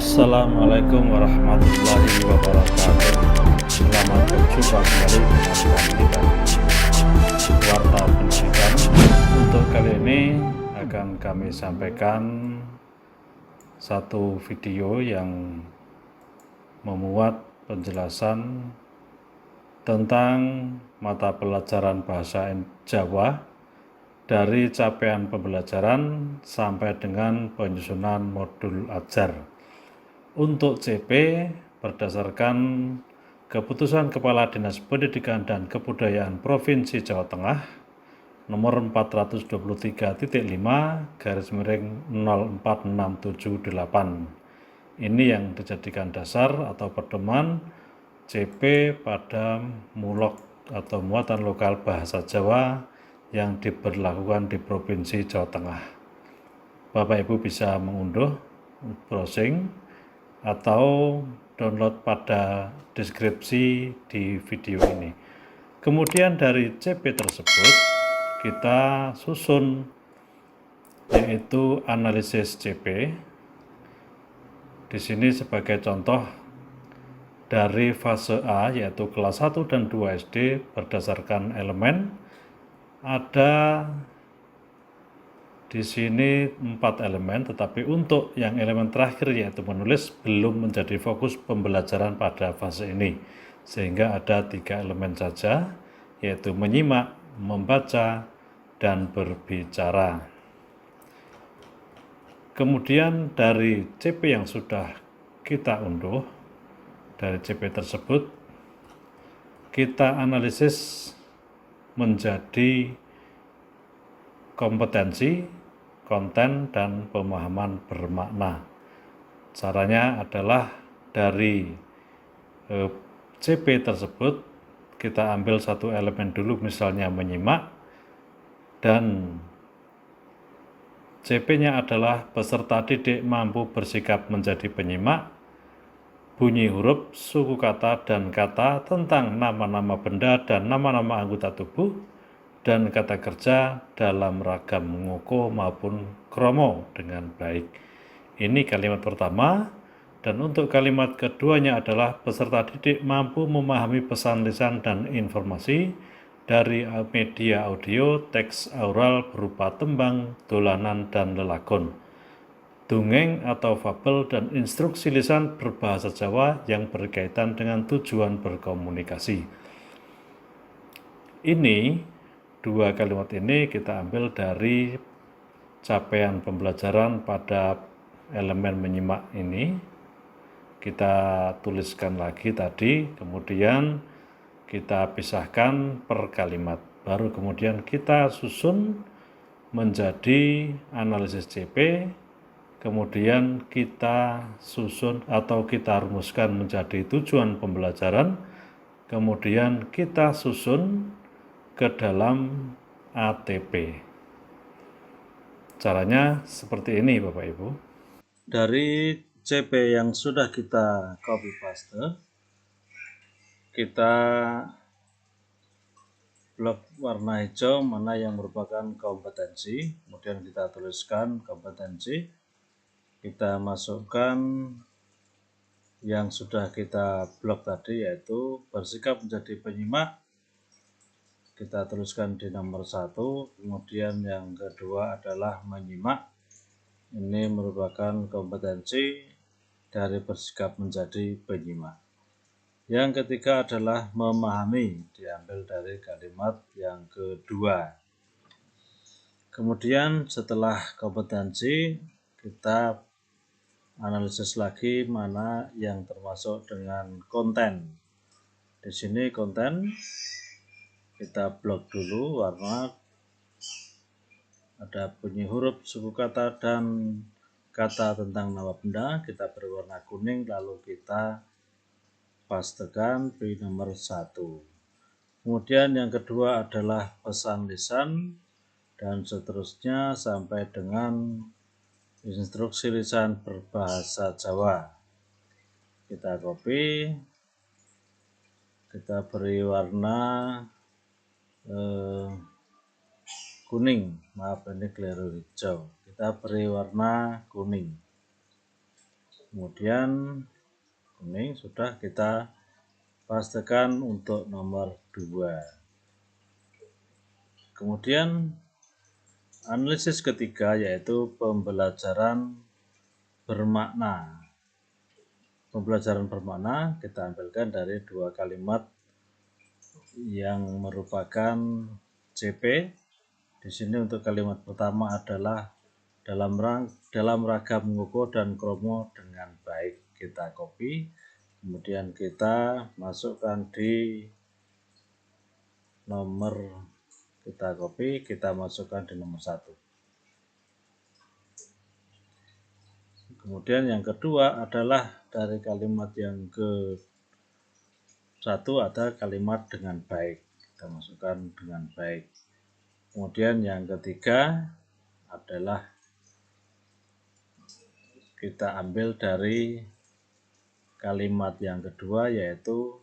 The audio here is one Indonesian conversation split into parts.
Assalamualaikum warahmatullahi wabarakatuh. Selamat berjumpa kembali dengan kita Warta Pendidikan. Untuk kali ini akan kami sampaikan satu video yang memuat penjelasan tentang mata pelajaran bahasa Jawa dari capaian pembelajaran sampai dengan penyusunan modul ajar. Untuk CP berdasarkan Keputusan Kepala Dinas Pendidikan dan Kebudayaan Provinsi Jawa Tengah nomor 423-5/04678. Ini yang dijadikan dasar atau pedoman CP pada mulok atau muatan lokal bahasa Jawa yang diberlakukan di Provinsi Jawa Tengah. Bapak Ibu bisa mengunduh, browsing, atau download pada deskripsi di video ini. Kemudian dari CP tersebut kita susun yaitu analisis CP. Di sini sebagai contoh dari fase A yaitu kelas 1 dan 2 SD berdasarkan elemen ada di sini 4 elemen, tetapi untuk yang elemen terakhir yaitu menulis belum menjadi fokus pembelajaran pada fase ini, sehingga ada 3 elemen saja, yaitu menyimak, membaca, dan berbicara. Kemudian dari CP yang sudah kita unduh, dari CP tersebut kita analisis menjadi kompetensi, konten, dan pemahaman bermakna. Caranya adalah dari CP tersebut kita ambil satu elemen dulu, misalnya menyimak, dan CP-nya adalah peserta didik mampu bersikap menjadi penyimak, bunyi huruf, suku kata, dan kata tentang nama-nama benda dan nama-nama anggota tubuh, dan kata kerja dalam ragam ngoko maupun kromo dengan baik. Ini kalimat pertama. Dan untuk kalimat keduanya adalah peserta didik mampu memahami pesan lisan dan informasi dari media audio, teks aural berupa tembang, dolanan, dan lelagon, dongeng atau fabel, dan instruksi lisan berbahasa Jawa yang berkaitan dengan tujuan berkomunikasi. Ini dua kalimat ini kita ambil dari capaian pembelajaran pada elemen menyimak ini. Kita tuliskan lagi tadi, kemudian kita pisahkan per kalimat. Baru kemudian kita susun menjadi analisis CP, kemudian kita susun atau kita rumuskan menjadi tujuan pembelajaran, kemudian kita susun ke dalam ATP. Caranya seperti ini Bapak Ibu. Dari CP yang sudah kita copy paste, kita blok warna hijau mana yang merupakan kompetensi, kemudian kita tuliskan kompetensi, kita masukkan yang sudah kita blok tadi yaitu bersikap menjadi penyimak, kita tuliskan di nomor 1, kemudian yang kedua adalah menyimak, ini merupakan kompetensi dari bersikap menjadi penyimak. Yang ketiga adalah memahami, diambil dari kalimat yang kedua. Kemudian setelah kompetensi kita analisis lagi mana yang termasuk dengan konten. Di sini konten kita blok dulu warna, ada bunyi huruf, suku kata, dan kata tentang nama benda, kita berwarna kuning, lalu kita pastekan di nomor 1. Kemudian yang kedua adalah pesan lisan, dan seterusnya sampai dengan instruksi lisan berbahasa Jawa. Kita copy, kita beri warna kuning, maaf ini keliru hijau, kita beri warna kuning. Kemudian kuning sudah kita pastikan untuk nomor 2. Kemudian analisis ketiga yaitu pembelajaran bermakna. Pembelajaran bermakna kita ambilkan dari 2 kalimat yang merupakan CP. Di sini untuk kalimat pertama adalah dalam ragam mengukur dan kromo dengan baik. Kita copy, kemudian kita masukkan di nomor, kita copy, kita masukkan di nomor 1. Kemudian yang kedua adalah dari kalimat yang ke-1 ada kalimat dengan baik. Kita masukkan dengan baik. Kemudian yang ketiga adalah kita ambil dari kalimat yang kedua yaitu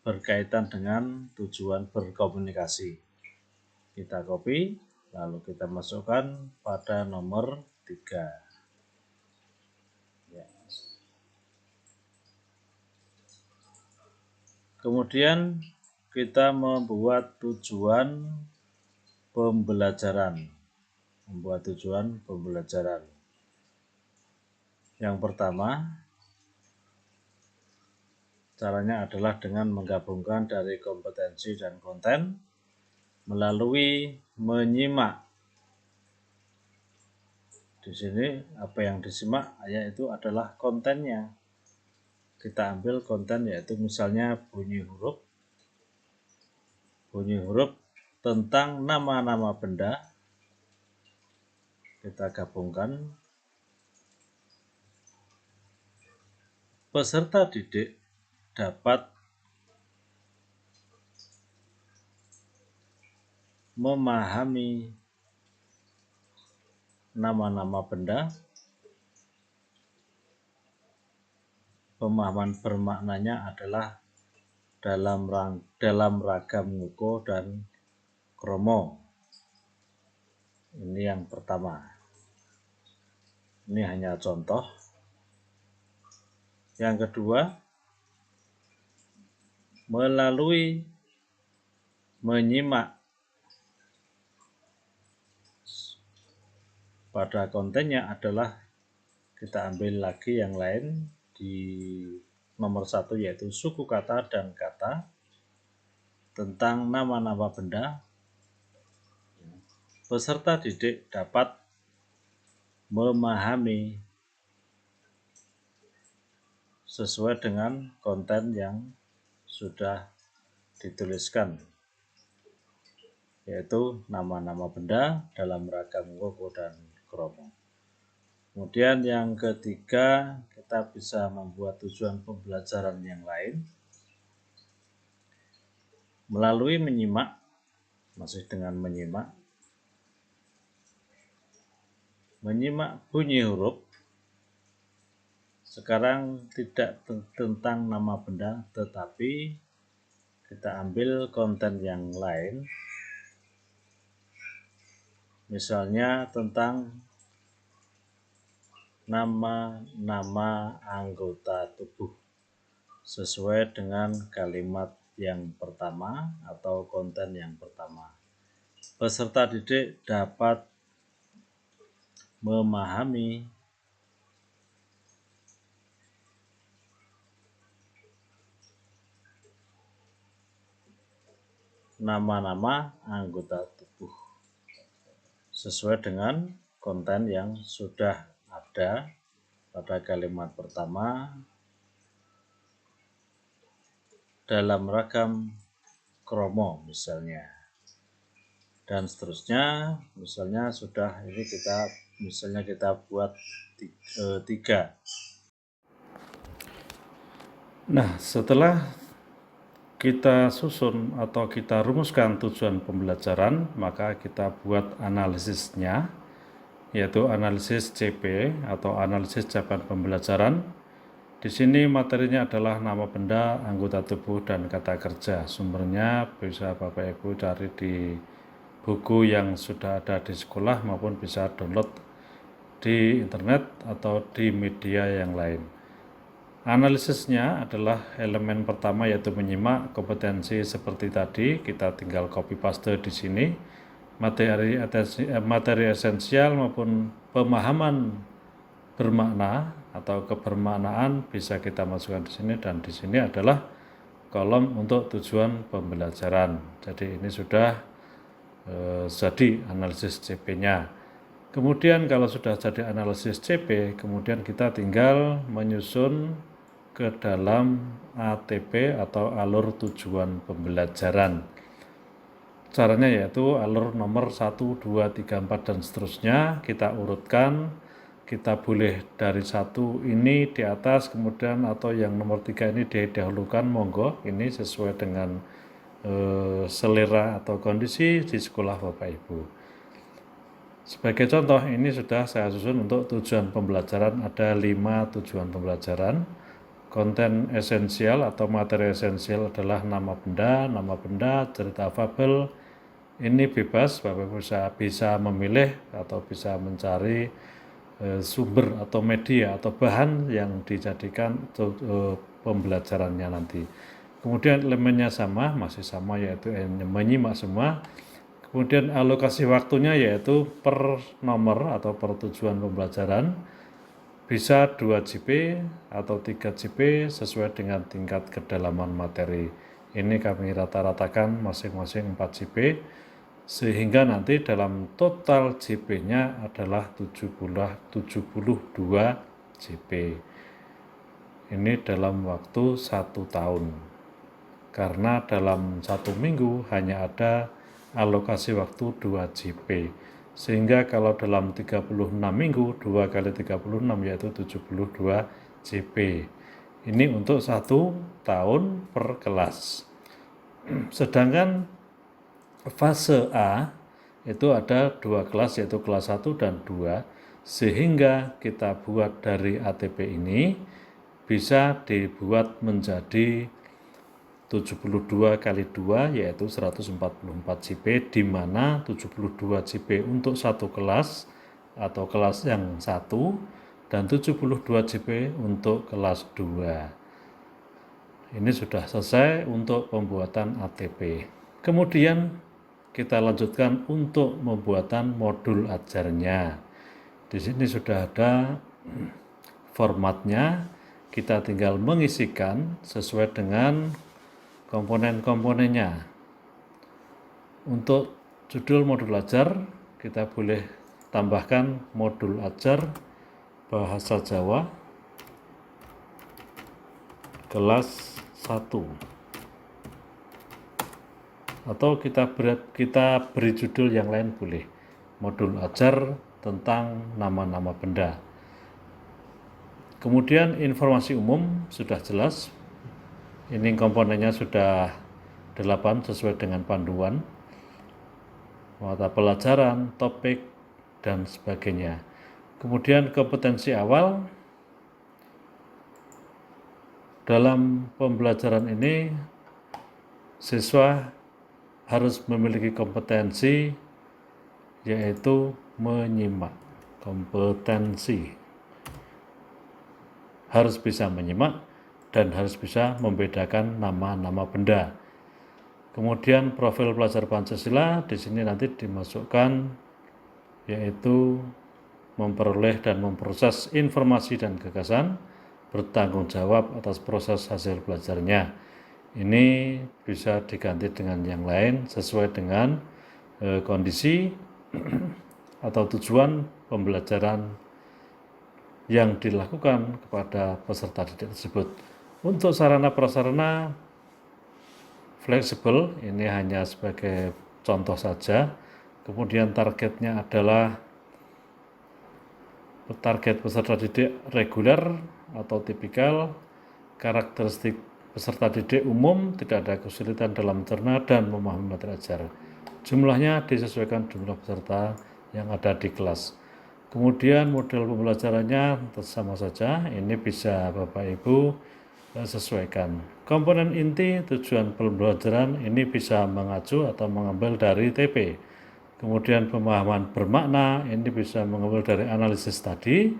berkaitan dengan tujuan berkomunikasi. Kita copy, lalu kita masukkan pada nomor 3. Kemudian kita membuat tujuan pembelajaran. Yang pertama, caranya adalah dengan menggabungkan dari kompetensi dan konten melalui menyimak. Di sini apa yang disimak yaitu adalah kontennya. Kita ambil konten yaitu misalnya bunyi huruf tentang nama-nama benda. Kita gabungkan. Peserta didik dapat memahami nama-nama benda. Pemahaman bermaknanya adalah dalam ragam nguko dan kromo. Ini yang pertama. Ini hanya contoh. Yang kedua, melalui menyimak. Pada kontennya adalah kita ambil lagi yang lain di nomor 1 yaitu suku kata dan kata tentang nama-nama benda. Peserta didik dapat memahami sesuai dengan konten yang sudah dituliskan, yaitu nama-nama benda dalam ragam nguko dan kromo. Kemudian yang ketiga, kita bisa membuat tujuan pembelajaran yang lain melalui menyimak, masih dengan menyimak bunyi huruf. Sekarang tidak tentang nama benda, tetapi kita ambil konten yang lain, misalnya tentang nama-nama anggota tubuh sesuai dengan kalimat yang pertama atau konten yang pertama. Peserta didik dapat memahami nama-nama anggota tubuh sesuai dengan konten yang sudah ada pada kalimat pertama dalam ragam kromo misalnya, dan seterusnya. Misalnya sudah ini kita buat 3. Nah, setelah kita susun atau kita rumuskan tujuan pembelajaran, maka kita buat analisisnya, yaitu analisis CP atau analisis capaian pembelajaran. Di sini materinya adalah nama benda, anggota tubuh, dan kata kerja. Sumbernya bisa Bapak Ibu cari di buku yang sudah ada di sekolah maupun bisa download di internet atau di media yang lain. Analisisnya adalah elemen pertama yaitu menyimak kompetensi seperti tadi, kita tinggal copy paste di sini. Materi esensial maupun pemahaman bermakna atau kebermaknaan bisa kita masukkan di sini, dan di sini adalah kolom untuk tujuan pembelajaran. Jadi ini sudah jadi analisis CP-nya. Kemudian kalau sudah jadi analisis CP, kemudian kita tinggal menyusun ke dalam ATP atau alur tujuan pembelajaran. Caranya yaitu alur nomor 1, 2, 3, 4 dan seterusnya kita urutkan. Kita boleh dari 1 ini di atas, kemudian atau yang nomor 3 ini didahulukan, monggo, ini sesuai dengan selera atau kondisi di sekolah Bapak Ibu. Sebagai contoh, ini sudah saya susun untuk tujuan pembelajaran, ada 5 tujuan pembelajaran. Konten esensial atau materi esensial adalah nama benda, cerita fabel. Ini bebas, Bapak Ibu bisa memilih atau bisa mencari sumber atau media atau bahan yang dijadikan pembelajarannya nanti. Kemudian elemennya masih sama yaitu menyimak semua. Kemudian alokasi waktunya yaitu per nomor atau per tujuan pembelajaran. Bisa 2 JP atau 3 JP sesuai dengan tingkat kedalaman materi. Ini kami rata-ratakan masing-masing 4 JP, sehingga nanti dalam total JP-nya adalah 72 JP. Ini dalam waktu 1 tahun. Karena dalam 1 minggu hanya ada alokasi waktu 2 JP. Sehingga kalau dalam 36 minggu, 2 kali 36 yaitu 72 JP. Ini untuk 1 tahun per kelas. Sedangkan fase A itu ada 2 kelas yaitu kelas 1 dan 2. Sehingga kita buat dari ATP ini bisa dibuat menjadi 72 kali 2 yaitu 144 JP, di mana 72 JP untuk 1 kelas atau kelas yang 1 dan 72 JP untuk kelas 2. Ini sudah selesai untuk pembuatan ATP. Kemudian kita lanjutkan untuk pembuatan modul ajarnya. Di sini sudah ada formatnya, kita tinggal mengisikan sesuai dengan komponen-komponennya. Untuk judul modul ajar, kita boleh tambahkan modul ajar bahasa Jawa kelas 1. Atau kita beri judul yang lain boleh. Modul ajar tentang nama-nama benda. Kemudian informasi umum sudah jelas. Ini komponennya sudah 8 sesuai dengan panduan, mata pelajaran, topik, dan sebagainya. Kemudian kompetensi awal. Dalam pembelajaran ini, siswa harus memiliki kompetensi yaitu menyimak. Kompetensi harus bisa menyimak dan harus bisa membedakan nama-nama benda. Kemudian profil pelajar Pancasila di sini nanti dimasukkan yaitu memperoleh dan memproses informasi dan gagasan, bertanggung jawab atas proses hasil belajarnya. Ini bisa diganti dengan yang lain sesuai dengan kondisi atau tujuan pembelajaran yang dilakukan kepada peserta didik tersebut. Untuk sarana prasarana fleksibel, ini hanya sebagai contoh saja. Kemudian targetnya adalah target peserta didik reguler atau tipikal, karakteristik peserta didik umum, tidak ada kesulitan dalam mencerna dan memahami materi ajar. Jumlahnya disesuaikan jumlah peserta yang ada di kelas. Kemudian model pembelajarannya sama saja, ini bisa Bapak Ibu sesuaikan. Komponen inti tujuan pembelajaran ini bisa mengacu atau mengambil dari TP. Kemudian pemahaman bermakna ini bisa mengambil dari analisis tadi.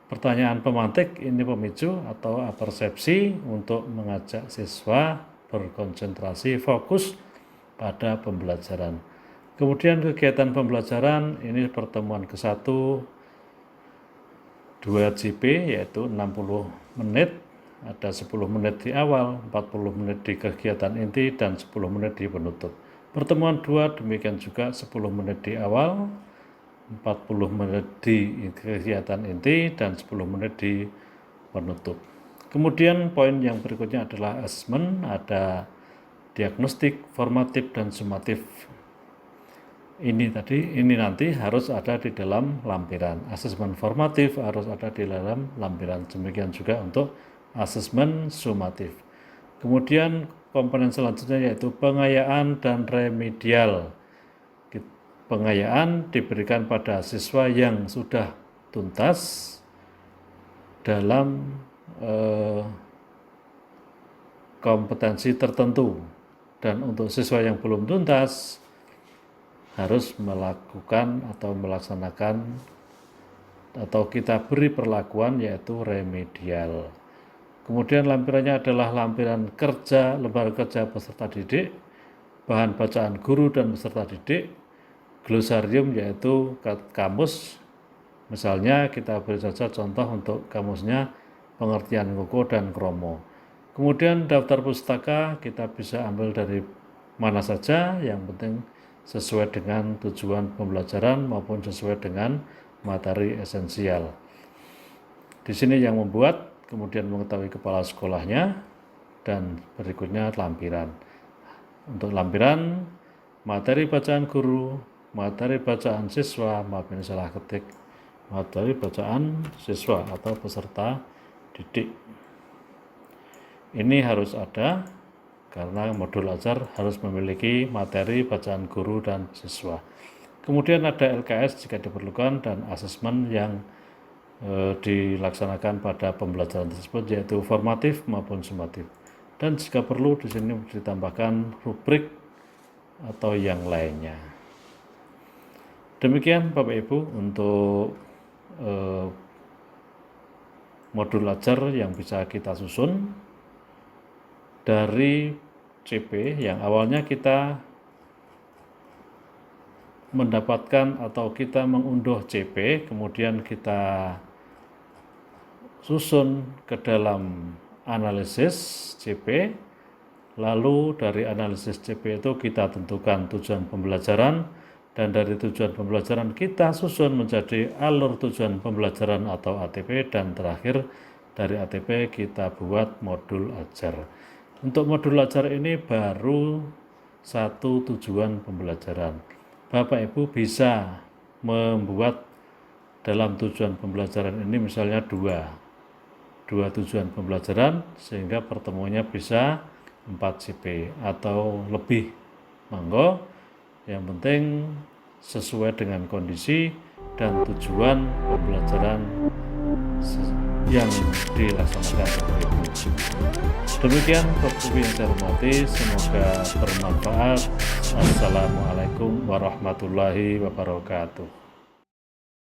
Pertanyaan pemantik ini pemicu atau persepsi untuk mengajak siswa berkonsentrasi fokus pada pembelajaran. Kemudian kegiatan pembelajaran ini pertemuan ke-1 2 JP yaitu 60 menit, ada 10 menit di awal, 40 menit di kegiatan inti dan 10 menit di penutup. Pertemuan 2 demikian juga 10 menit di awal, 40 menit di kegiatan inti dan 10 menit di penutup. Kemudian poin yang berikutnya adalah asesmen, ada diagnostik, formatif dan sumatif. Ini nanti harus ada di dalam lampiran. Asesmen formatif harus ada di dalam lampiran. Demikian juga untuk asesmen sumatif. Kemudian komponen selanjutnya yaitu pengayaan dan remedial. Pengayaan diberikan pada siswa yang sudah tuntas dalam kompetensi tertentu, dan untuk siswa yang belum tuntas harus melakukan atau melaksanakan atau kita beri perlakuan yaitu remedial. Kemudian lampirannya adalah lampiran kerja, lembar kerja peserta didik, bahan bacaan guru dan peserta didik, glosarium yaitu kamus. Misalnya kita beri saja contoh untuk kamusnya pengertian koko dan kromo. Kemudian daftar pustaka kita bisa ambil dari mana saja, yang penting sesuai dengan tujuan pembelajaran maupun sesuai dengan materi esensial. Di sini yang membuat, kemudian mengetahui kepala sekolahnya, dan berikutnya lampiran. Untuk lampiran, materi bacaan guru, materi bacaan siswa, maaf ini salah ketik, materi bacaan siswa atau peserta didik. Ini harus ada karena modul ajar harus memiliki materi bacaan guru dan siswa. Kemudian ada LKS jika diperlukan dan asesmen yang dilaksanakan pada pembelajaran tersebut yaitu formatif maupun sumatif. Dan jika perlu di sini ditambahkan rubrik atau yang lainnya. Demikian Bapak Ibu untuk modul ajar yang bisa kita susun dari CP yang awalnya kita mendapatkan atau kita mengunduh CP, kemudian kita susun ke dalam analisis CP, lalu dari analisis CP itu kita tentukan tujuan pembelajaran, dan dari tujuan pembelajaran kita susun menjadi alur tujuan pembelajaran atau ATP, dan terakhir dari ATP kita buat modul ajar. Untuk modul ajar ini baru satu tujuan pembelajaran. Bapak Ibu bisa membuat dalam tujuan pembelajaran ini misalnya dua tujuan pembelajaran sehingga pertemuannya bisa 4 CP atau lebih. Monggo, yang penting sesuai dengan kondisi dan tujuan pembelajaran yang dilaksanakan. Demikian Bapak Ibu yang saya hormati, semoga bermanfaat. Assalamualaikum warahmatullahi wabarakatuh.